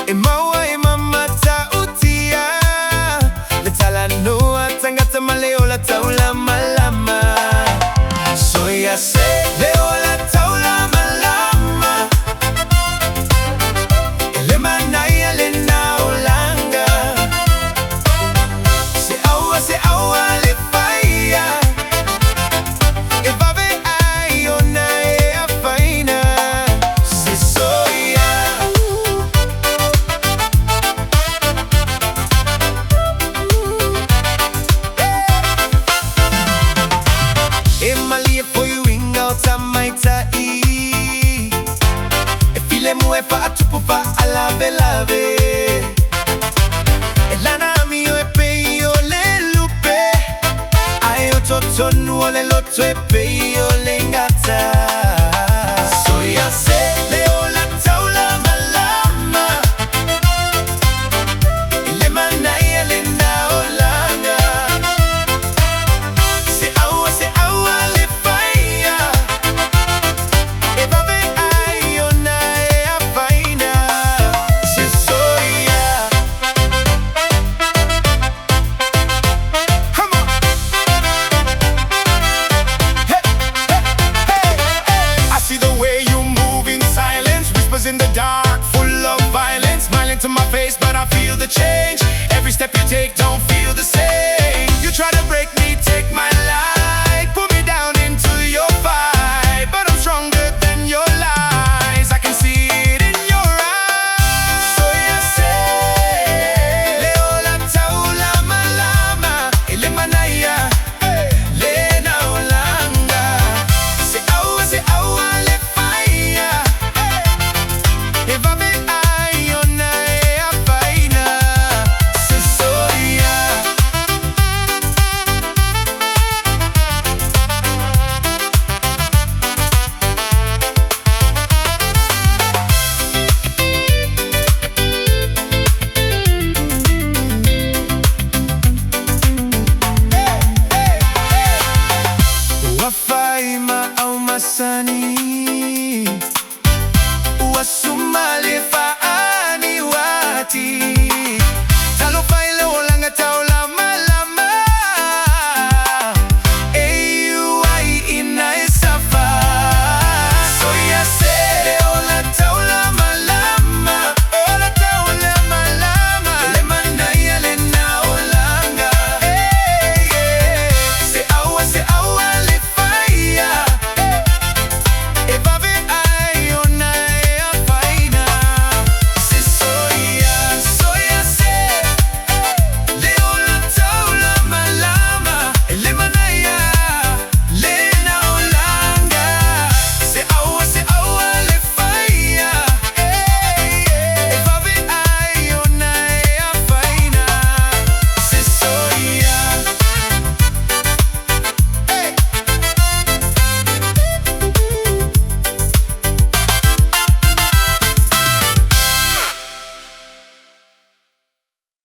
Imawa imamata utia Letala noa tangata maleo la taulamalama Soia se leo la taulamalama Elema na yale na olanga Se awa le faya Evave ayona e afaina Se soia Emalie foi o inga o Tamaiti E file mue fa atupu fa alave lave E lana mio e peio le lupe Ai o totonu o le loto e peio le ngata Soia se leo la taulamalama Ile manai ale na olanga Se awa le faya Evave ayona e afaina Se soia Come on! Hey, hey, hey. I see the way you move in silence Whispers in the dark, full of violence Smiling to my face, but I feel the change Every step you take